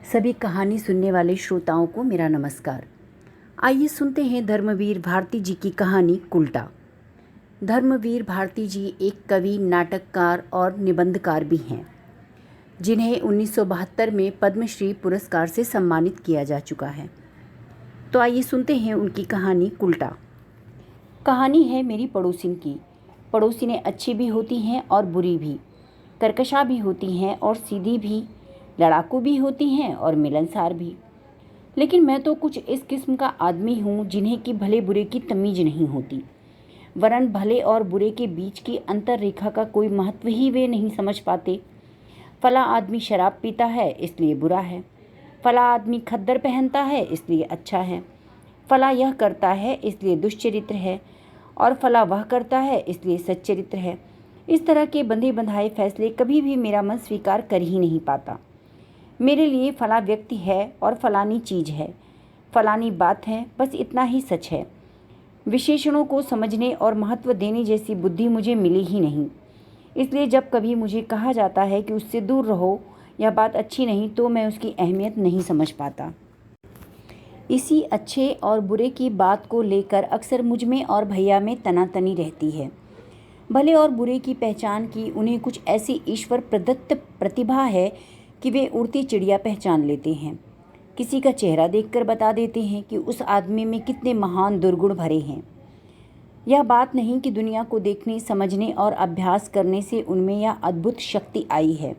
सभी कहानी सुनने वाले श्रोताओं को मेरा नमस्कार। आइए सुनते हैं धर्मवीर भारती जी की कहानी कुल्टा। धर्मवीर भारती जी एक कवि, नाटककार और निबंधकार भी हैं, जिन्हें 1972 में पद्मश्री पुरस्कार से सम्मानित किया जा चुका है। तो आइए सुनते हैं उनकी कहानी कुल्टा। कहानी है मेरी पड़ोसिन की। पड़ोसिनें अच्छी भी होती हैं और बुरी भी, कर्कशा भी होती हैं और सीधी भी, लड़ाकू भी होती हैं और मिलनसार भी। लेकिन मैं तो कुछ इस किस्म का आदमी हूँ जिन्हें कि भले बुरे की तमीज नहीं होती, वरन भले और बुरे के बीच की अंतर रेखा का कोई महत्व ही वे नहीं समझ पाते। फला आदमी शराब पीता है इसलिए बुरा है, फला आदमी खद्दर पहनता है इसलिए अच्छा है, फला यह करता है इसलिए दुष्चरित्र है और फला वह करता है इसलिए सच्चरित्र है। इस तरह के बंधे बंधाए फैसले कभी भी मेरा मन स्वीकार कर ही नहीं पाता। मेरे लिए फला व्यक्ति है और फलानी चीज़ है, फलानी बात है, बस इतना ही सच है। विशेषणों को समझने और महत्व देने जैसी बुद्धि मुझे मिली ही नहीं। इसलिए जब कभी मुझे कहा जाता है कि उससे दूर रहो, यह बात अच्छी नहीं, तो मैं उसकी अहमियत नहीं समझ पाता। इसी अच्छे और बुरे की बात को लेकर अक्सर मुझ में और भैया में तनातनी रहती है। भले और बुरे की पहचान की उन्हें कुछ ऐसी ईश्वर प्रदत्त प्रतिभा है कि वे उड़ती चिड़िया पहचान लेते हैं। किसी का चेहरा देखकर बता देते हैं कि उस आदमी में कितने महान दुर्गुण भरे हैं। यह बात नहीं कि दुनिया को देखने, समझने और अभ्यास करने से उनमें यह अद्भुत शक्ति आई है।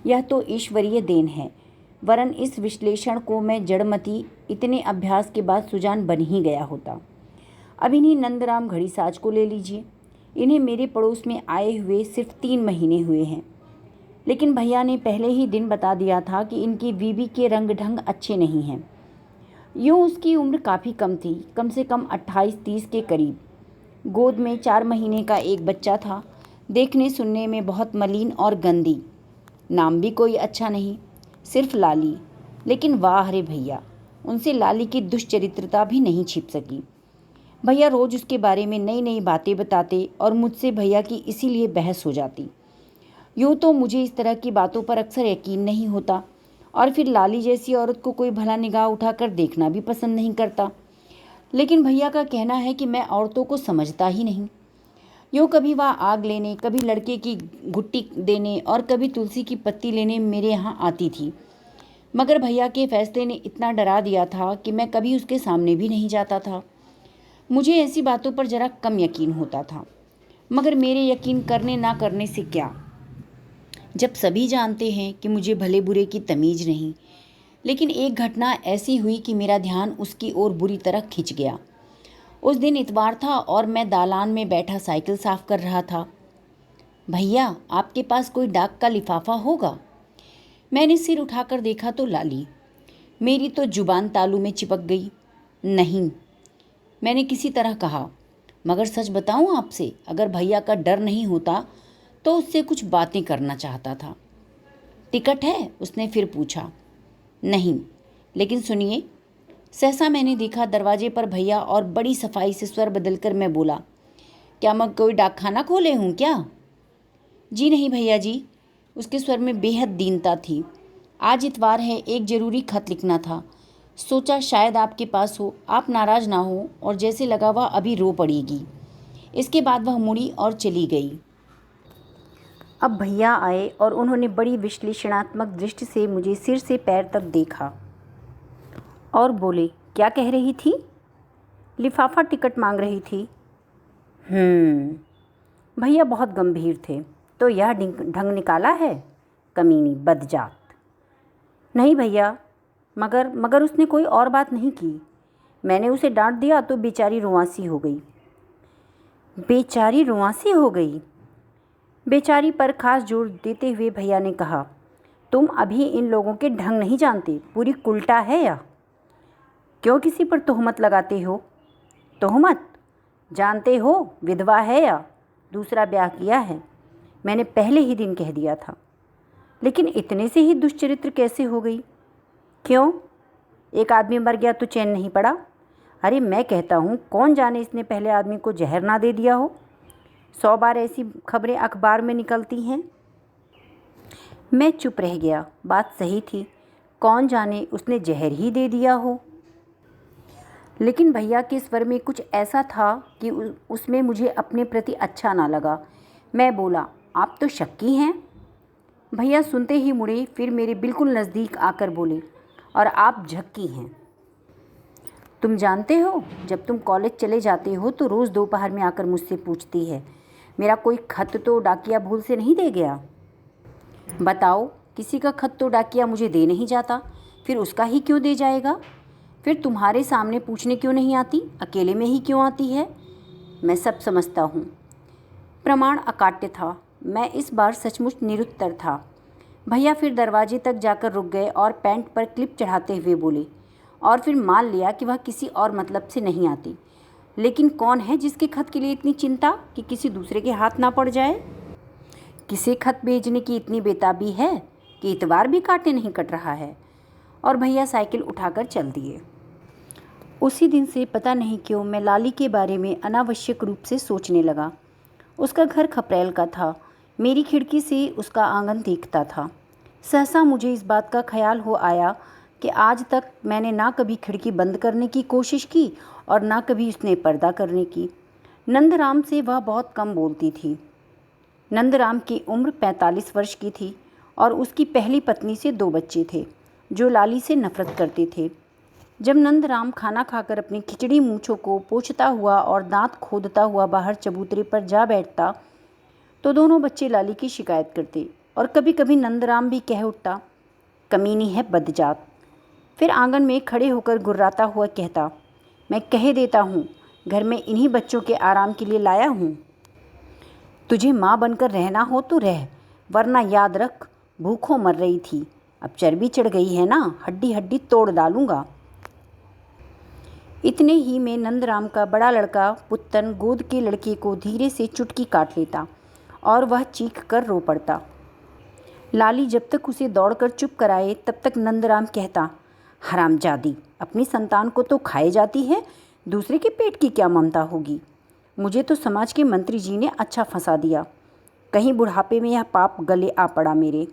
यह तो ईश्वरीय देन है, वरन इस विश्लेषण को मैं जड़मती इतने अभ्यास के बाद सुजान बन ही गया होता। अब इन्हीं नंदराम घड़ीसाज को ले लीजिए। इन्हें मेरे पड़ोस में आए हुए सिर्फ 3 महीने हुए हैं, लेकिन भैया ने पहले ही दिन बता दिया था कि इनकी बीवी के रंग ढंग अच्छे नहीं हैं। यूँ उसकी उम्र काफ़ी कम थी, कम से कम 28-30 के करीब। गोद में 4 महीने का एक बच्चा था, देखने सुनने में बहुत मलिन और गंदी। नाम भी कोई अच्छा नहीं, सिर्फ लाली। लेकिन वाह रे भैया, उनसे लाली की दुष्चरित्रता भी नहीं छिप सकी। भैया रोज़ उसके बारे में नई नई बातें बताते और मुझसे भैया की इसीलिए बहस हो जाती। यूँ तो मुझे इस तरह की बातों पर अक्सर यकीन नहीं होता, और फिर लाली जैसी औरत को कोई भला निगाह उठाकर देखना भी पसंद नहीं करता। लेकिन भैया का कहना है कि मैं औरतों को समझता ही नहीं। यूँ कभी वह आग लेने, कभी लड़के की घुट्टी देने और कभी तुलसी की पत्ती लेने मेरे यहाँ आती थी। मगर भैया के फैसले ने इतना डरा दिया था कि मैं कभी उसके सामने भी नहीं जाता था। मुझे ऐसी बातों पर ज़रा कम यकीन होता था, मगर मेरे यकीन करने ना करने से क्या, जब सभी जानते हैं कि मुझे भले बुरे की तमीज़ नहीं। लेकिन एक घटना ऐसी हुई कि मेरा ध्यान उसकी ओर बुरी तरह खिंच गया। उस दिन इतवार था और मैं दालान में बैठा साइकिल साफ कर रहा था। भैया, आपके पास कोई डाक का लिफाफा होगा? मैंने सिर उठाकर देखा तो लाली। मेरी तो जुबान तालू में चिपक गई। नहीं, मैंने किसी तरह कहा। मगर सच बताऊं आपसे, अगर भैया का डर नहीं होता तो उससे कुछ बातें करना चाहता था। टिकट है? उसने फिर पूछा। नहीं, लेकिन सुनिए। सहसा मैंने देखा दरवाजे पर भैया, और बड़ी सफाई से स्वर बदलकर मैं बोला, क्या मैं कोई डाकखाना खोले हूँ क्या? जी नहीं भैया जी। उसके स्वर में बेहद दीनता थी। आज इतवार है, एक ज़रूरी खत लिखना था। सोचा शायद आपके पास हो, आप नाराज़ ना हो। और जैसे लगा वह अभी रो पड़ेगी। इसके बाद वह मुड़ी और चली गई। अब भैया आए और उन्होंने बड़ी विश्लेषणात्मक दृष्टि से मुझे सिर से पैर तक देखा और बोले, क्या कह रही थी? लिफाफा टिकट मांग रही थी। भैया बहुत गंभीर थे। तो यह ढंग निकाला है? कमीनी बदजात। नहीं भैया, मगर उसने कोई और बात नहीं की। मैंने उसे डांट दिया तो बेचारी रुआंसी हो गई। बेचारी रुआंसी हो गई? बेचारी पर खास जोर देते हुए भैया ने कहा, तुम अभी इन लोगों के ढंग नहीं जानते। पूरी कुल्टा है या? क्यों किसी पर तोहमत लगाते हो? तोहमत? जानते हो विधवा है या दूसरा ब्याह किया है? मैंने पहले ही दिन कह दिया था। लेकिन इतने से ही दुष्चरित्र कैसे हो गई? क्यों? एक आदमी मर गया तो चैन नहीं पड़ा? अरे मैं कहता हूँ, कौन जाने इसने पहले आदमी को जहर ना दे दिया हो। 100 बार ऐसी खबरें अखबार में निकलती हैं। मैं चुप रह गया। बात सही थी। कौन जाने उसने जहर ही दे दिया हो। लेकिन भैया के स्वर में कुछ ऐसा था कि उसमें मुझे अपने प्रति अच्छा ना लगा। मैं बोला, आप तो शक्की हैं। भैया सुनते ही मुड़े, फिर मेरे बिल्कुल नज़दीक आकर बोले, और आप झक्की हैं। तुम जानते हो, जब तुम कॉलेज चले जाते हो तो रोज़ दोपहर में आकर मुझसे पूछती है, मेरा कोई खत तो डाकिया भूल से नहीं दे गया। बताओ, किसी का खत तो डाकिया मुझे दे नहीं जाता, फिर उसका ही क्यों दे जाएगा? फिर तुम्हारे सामने पूछने क्यों नहीं आती, अकेले में ही क्यों आती है? मैं सब समझता हूँ। प्रमाण अकाट्य था। मैं इस बार सचमुच निरुत्तर था। भैया फिर दरवाजे तक जाकर रुक गए और पैंट पर क्लिप चढ़ाते हुए बोले, और फिर मान लिया कि वह किसी और मतलब से नहीं आती, लेकिन कौन है जिसके खत के लिए इतनी चिंता कि किसी दूसरे के हाथ ना पड़ जाए? किसे खत भेजने की इतनी बेताबी है कि इतवार भी काटे नहीं कट रहा है। और भैया साइकिल उठाकर चल दिए। उसी दिन से पता नहीं क्यों मैं लाली के बारे में अनावश्यक रूप से सोचने लगा। उसका घर खपरेल का था। मेरी खिड़की से उसका आंगन दिखता था। सहसा मुझे इस बात का ख्याल हो आया कि आज तक मैंने ना कभी खिड़की बंद करने की कोशिश की और ना कभी उसने पर्दा करने की। नंदराम से वह बहुत कम बोलती थी। नंदराम की उम्र 45 वर्ष की थी और उसकी पहली पत्नी से 2 बच्चे थे जो लाली से नफरत करते थे। जब नंदराम खाना खाकर अपनी खिचड़ी मूँछों को पोंछता हुआ और दांत खोदता हुआ बाहर चबूतरे पर जा बैठता तो दोनों बच्चे लाली की शिकायत करते और कभी कभी नंदराम भी कह उठता, कमीनी है बदजात। फिर आंगन में खड़े होकर गुर्राता हुआ कहता, मैं कह देता हूँ, घर में इन्हीं बच्चों के आराम के लिए लाया हूँ। तुझे माँ बनकर रहना हो तो रह, वरना याद रख भूखों मर रही थी, अब चर्बी चढ़ गई है ना, हड्डी हड्डी तोड़ डालूंगा। इतने ही में नंदराम का बड़ा लड़का पुत्तन गोद के लड़के को धीरे से चुटकी काट लेता और वह चीख कर रो पड़ता। लाली जब तक उसे दौड़कर चुप कराए तब तक नंदराम कहता, हरामजादी, अपनी संतान को तो खाए जाती है, दूसरे के पेट की क्या ममता होगी। मुझे तो समाज के मंत्री जी ने अच्छा फंसा दिया, कहीं बुढ़ापे में यह पाप गले आ पड़ा मेरे।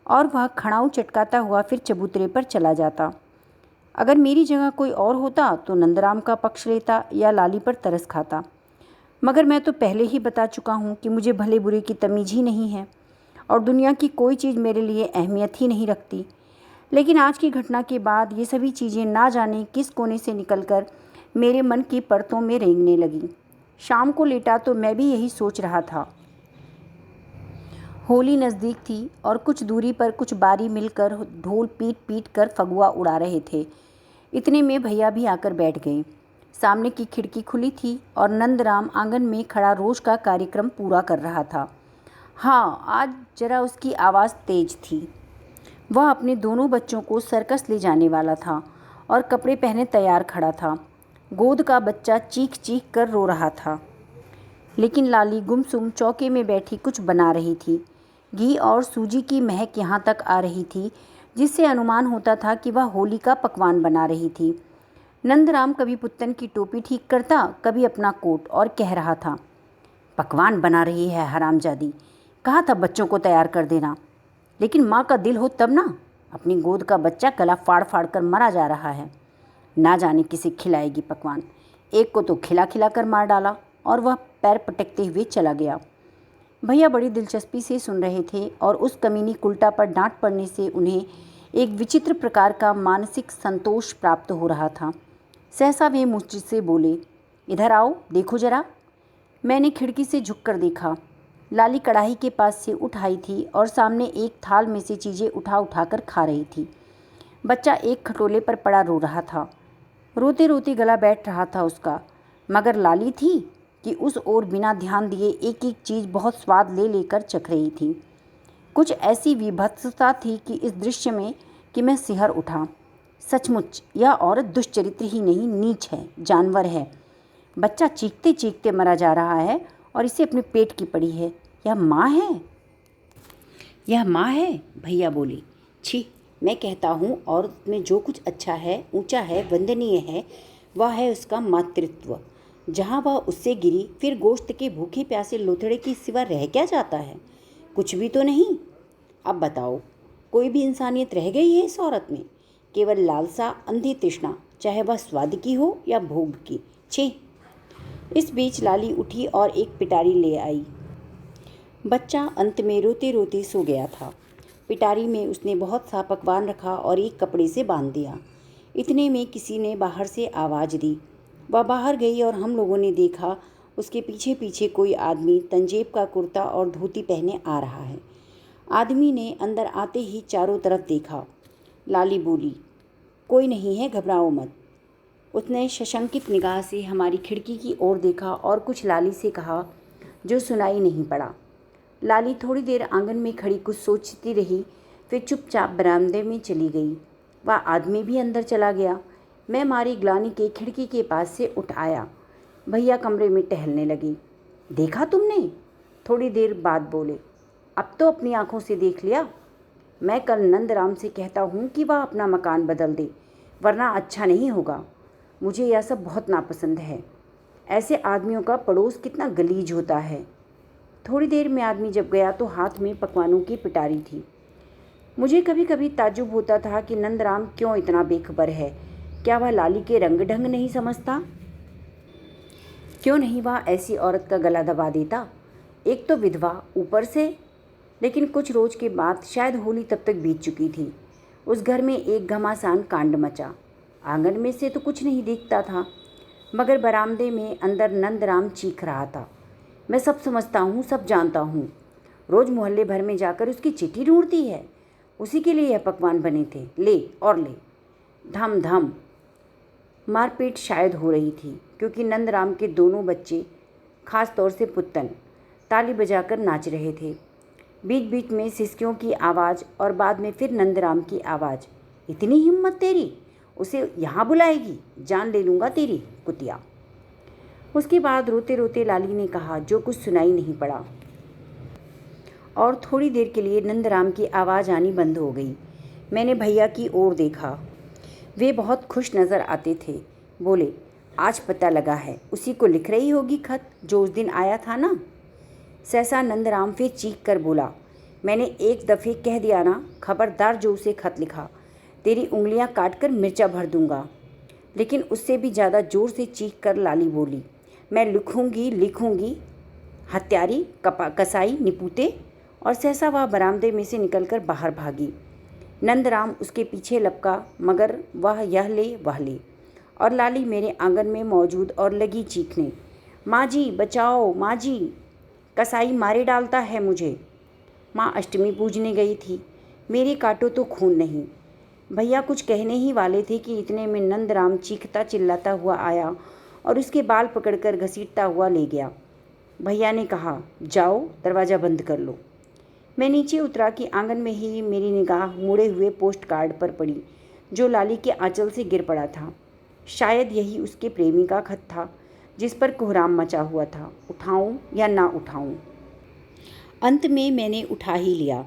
और वह खड़ाऊ चटकाता हुआ फिर चबूतरे पर चला जाता। अगर मेरी जगह कोई और होता तो नंदराम का पक्ष लेता या लाली पर तरस खाता, मगर मैं तो पहले ही बता चुका हूँ कि मुझे भले बुरे की तमीज़ ही नहीं है और दुनिया की कोई चीज़ मेरे लिए अहमियत ही नहीं रखती। लेकिन आज की घटना के बाद ये सभी चीज़ें ना जाने किस कोने से निकलकर मेरे मन की परतों में रेंगने लगी। शाम को लेटा तो मैं भी यही सोच रहा था। होली नज़दीक थी और कुछ दूरी पर कुछ बारी मिलकर ढोल पीट पीट कर फगुआ उड़ा रहे थे। इतने में भैया भी आकर बैठ गए। सामने की खिड़की खुली थी और नंदराम आंगन में खड़ा रोज का कार्यक्रम पूरा कर रहा था। हाँ, आज जरा उसकी आवाज़ तेज थी। वह अपने दोनों बच्चों को सर्कस ले जाने वाला था और कपड़े पहने तैयार खड़ा था। गोद का बच्चा चीख चीख कर रो रहा था, लेकिन लाली गुमसुम चौके में बैठी कुछ बना रही थी। घी और सूजी की महक यहाँ तक आ रही थी जिससे अनुमान होता था कि वह होली का पकवान बना रही थी। नंदराम कभी पुत्तन की टोपी ठीक करता, कभी अपना कोट, और कह रहा था, पकवान बना रही है हरामजादी, कहा था बच्चों को तैयार कर देना, लेकिन माँ का दिल हो तब ना। अपनी गोद का बच्चा गला फाड़ फाड़ कर मरा जा रहा है, ना जाने किसे खिलाएगी पकवान। एक को तो खिला खिला कर मार डाला और वह पैर पटकते हुए चला गया। भैया बड़ी दिलचस्पी से सुन रहे थे और उस कमीनी कुल्टा पर डांट पड़ने से उन्हें एक विचित्र प्रकार का मानसिक संतोष प्राप्त हो रहा था। सहसा वे मुझसे बोले, इधर आओ, देखो जरा। मैंने खिड़की से झुककर देखा। लाली कढ़ाई के पास से उठ आई थी और सामने एक थाल में से चीज़ें उठा उठा कर खा रही थी। बच्चा एक खटोले पर पड़ा रो रहा था। रोते रोते गला बैठ रहा था उसका, मगर लाली थी कि उस ओर बिना ध्यान दिए एक एक चीज़ बहुत स्वाद ले लेकर चख रही थी। कुछ ऐसी विभत्सता थी कि इस दृश्य में कि मैं सिहर उठा। सचमुच यह औरत दुष्चरित्र ही नहीं, नीच है, जानवर है। बच्चा चीखते चीखते मरा जा रहा है और इसे अपने पेट की पड़ी है। यह माँ है, यह माँ है। भैया बोले, छी, मैं कहता हूँ औरत में जो कुछ अच्छा है, ऊंचा है, वंदनीय है, वह है उसका मातृत्व। जहाँ वह उससे गिरी फिर गोश्त के भूखे प्यासे लोथड़े की सिवा रह क्या जाता है? कुछ भी तो नहीं। अब बताओ, कोई भी इंसानियत रह गई है इस औरत में? केवल लालसा, अंधी तृष्णा, चाहे वह स्वाद की हो या भोग की। छी! इस बीच लाली उठी और एक पिटारी ले आई। बच्चा अंत में रोते रोते सो गया था। पिटारी में उसने बहुत सा पकवान रखा और एक कपड़े से बांध दिया। इतने में किसी ने बाहर से आवाज़ दी। वह बाहर गई और हम लोगों ने देखा उसके पीछे पीछे कोई आदमी तंजेब का कुर्ता और धोती पहने आ रहा है। आदमी ने अंदर आते ही चारों तरफ देखा। लाली बोली, कोई नहीं है, घबराओ मत। उसने सशंकित निगाह से हमारी खिड़की की ओर देखा और कुछ लाली से कहा जो सुनाई नहीं पड़ा। लाली थोड़ी देर आंगन में खड़ी कुछ सोचती रही, फिर चुपचाप बरामदे में चली गई। वह आदमी भी अंदर चला गया। मैं मारी ग्लानि के खिड़की के पास से उठ आया। भैया कमरे में टहलने लगे। देखा तुमने? थोड़ी देर बाद बोले, अब तो अपनी आंखों से देख लिया। मैं कल नंदराम से कहता हूँ कि वह अपना मकान बदल दे, वरना अच्छा नहीं होगा। मुझे यह सब बहुत नापसंद है। ऐसे आदमियों का पड़ोस कितना गलीज होता है। थोड़ी देर में आदमी जब गया तो हाथ में पकवानों की पिटारी थी। मुझे कभी कभी ताज्जुब होता था कि नंदराम क्यों इतना बेखबर है। क्या वह लाली के रंग ढंग नहीं समझता? क्यों नहीं वह ऐसी औरत का गला दबा देता? एक तो विधवा, ऊपर से। लेकिन कुछ रोज के बाद, शायद होली तब तक बीत चुकी थी, उस घर में एक घमासान कांड मचा। आंगन में से तो कुछ नहीं दिखता था, मगर बरामदे में अंदर नंदराम चीख रहा था। मैं सब समझता हूँ, सब जानता हूँ। रोज़ मोहल्ले भर में जाकर उसकी चिट्ठी ढूंढती है। उसी के लिए यह पकवान बने थे। ले और ले। धम धम मारपीट शायद हो रही थी, क्योंकि नंदराम के दोनों बच्चे, खास तौर से पुत्तन, ताली बजाकर नाच रहे थे। बीच बीच में सिसकियों की आवाज़ और बाद में फिर नंदराम की आवाज़। इतनी हिम्मत तेरी, उसे यहाँ बुलाएगी? जान ले लूँगा तेरी, कुतिया। उसके बाद रोते रोते लाली ने कहा जो कुछ सुनाई नहीं पड़ा, और थोड़ी देर के लिए नंदराम की आवाज़ आनी बंद हो गई। मैंने भैया की ओर देखा। वे बहुत खुश नज़र आते थे। बोले, आज पता लगा है, उसी को लिख रही होगी खत जो उस दिन आया था ना। सहसा नंदराम फिर चीख कर बोला, मैंने एक दफ़े कह दिया ना, खबरदार जो उसे खत लिखा, तेरी उंगलियां काट कर मिर्चा भर दूंगा। लेकिन उससे भी ज़्यादा ज़ोर से चीख कर लाली बोली, मैं लिखूंगी लिखूंगी, हत्यारी, कसाई, निपुते। और सहसा वह बरामदे में से निकलकर बाहर भागी। नंदराम उसके पीछे लपका, मगर वह यह ले वह ले। और लाली मेरे आंगन में मौजूद और लगी चीखने, माँ जी बचाओ, माँ जी, कसाई मारे डालता है मुझे। माँ अष्टमी पूजने गई थी, मेरे काटो तो खून नहीं। भैया कुछ कहने ही वाले थे कि इतने में नंदराम चीखता चिल्लाता हुआ आया और उसके बाल पकड़कर घसीटता हुआ ले गया। भैया ने कहा, जाओ दरवाज़ा बंद कर लो। मैं नीचे उतरा कि आंगन में ही मेरी निगाह मुड़े हुए पोस्ट कार्ड पर पड़ी, जो लाली के आंचल से गिर पड़ा था। शायद यही उसके प्रेमी का खत था, जिस पर कोहराम मचा हुआ था। उठाऊं या ना उठाऊं? अंत में मैंने उठा ही लिया।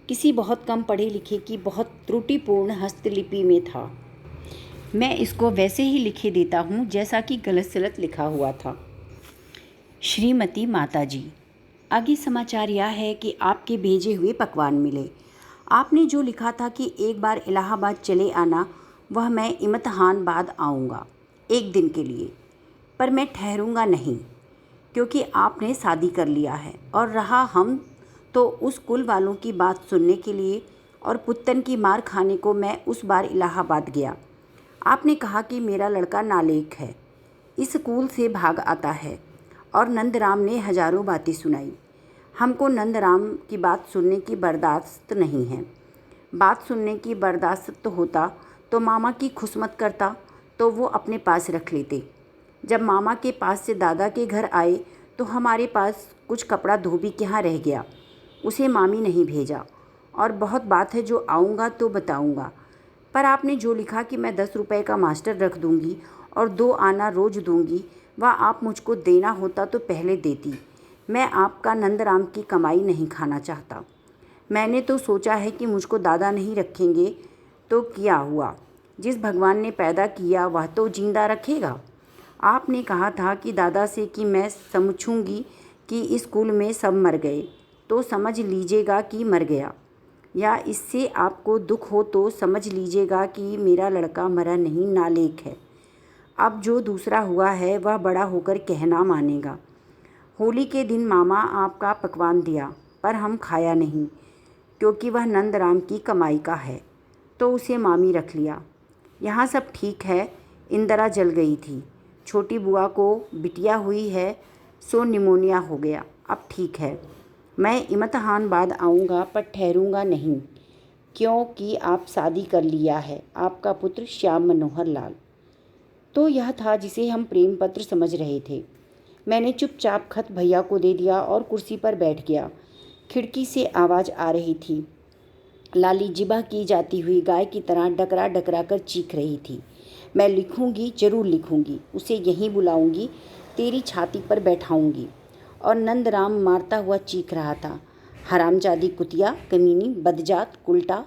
किसी बहुत कम पढ़े लिखे की बहुत त्रुटिपूर्ण हस्तलिपि में था। मैं इसको वैसे ही लिखे देता हूँ जैसा कि गलत सलत लिखा हुआ था। श्रीमती माताजी, आगे समाचार यह है कि आपके भेजे हुए पकवान मिले। आपने जो लिखा था कि एक बार इलाहाबाद चले आना, वह मैं इम्तिहान बाद आऊँगा एक दिन के लिए, पर मैं ठहरूँगा नहीं, क्योंकि आपने शादी कर लिया है। और रहा हम तो उस कुल वालों की बात सुनने के लिए, और पुत्तन की मार खाने को मैं उस बार इलाहाबाद गया। आपने कहा कि मेरा लड़का नालायक है, इस स्कूल से भाग आता है, और नंदराम ने हजारों बातें सुनाई। हमको नंदराम की बात सुनने की बर्दाश्त नहीं है। बात सुनने की बर्दाश्त होता तो मामा की खुशमत करता, तो वो अपने पास रख लेते। जब मामा के पास से दादा के घर आए तो हमारे पास कुछ कपड़ा धोबी के यहाँ रह गया, उसे मामी नहीं भेजा। और बहुत बात है जो आऊँगा तो बताऊँगा। पर आपने जो लिखा कि मैं 10 रुपए का मास्टर रख दूँगी और 2 आना रोज़ दूँगी, वह आप मुझको देना होता तो पहले देती। मैं आपका नंदराम की कमाई नहीं खाना चाहता। मैंने तो सोचा है कि मुझको दादा नहीं रखेंगे तो क्या हुआ, जिस भगवान ने पैदा किया वह तो जिंदा रखेगा। आपने कहा था कि दादा से कि मैं समझूंगी कि इस स्कूल में सब मर गए, तो समझ लीजिएगा कि मर गया। या इससे आपको दुख हो तो समझ लीजिएगा कि मेरा लड़का मरा नहीं, नालायक है। अब जो दूसरा हुआ है वह बड़ा होकर कहना मानेगा। होली के दिन मामा आपका पकवान दिया, पर हम खाया नहीं, क्योंकि वह नंदराम की कमाई का है, तो उसे मामी रख लिया। यहाँ सब ठीक है। इंदिरा जल गई थी। छोटी बुआ को बिटिया हुई है, सो निमोनिया हो गया, अब ठीक है। मैं इम्तिहान बाद आऊँगा, पर ठहरूँगा नहीं, क्योंकि आप शादी कर लिया है, आपका पुत्र श्याम मनोहर लाल। तो यह था जिसे हम प्रेम पत्र समझ रहे थे। मैंने चुपचाप खत भैया को दे दिया और कुर्सी पर बैठ गया। खिड़की से आवाज़ आ रही थी। लाली जिबा की जाती हुई गाय की तरह डकरा डकरा कर चीख रही थी। मैं लिखूंगी, जरूर लिखूंगी, उसे यहीं बुलाऊंगी, तेरी छाती पर बैठाऊंगी। और नंदराम मारता हुआ चीख रहा था, हरामजादी, कुतिया, कमीनी, बदजात, कुल्टा।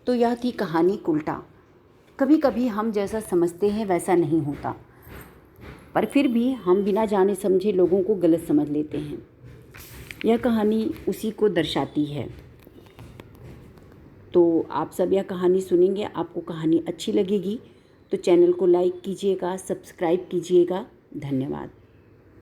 तो यह थी कहानी कुल्टा। कभी कभी हम जैसा समझते हैं वैसा नहीं होता, पर फिर भी हम बिना जाने समझे लोगों को गलत समझ लेते हैं। यह कहानी उसी को दर्शाती है। तो आप सब यह कहानी सुनेंगे, आपको कहानी अच्छी लगेगी तो चैनल को लाइक कीजिएगा, सब्सक्राइब कीजिएगा। धन्यवाद।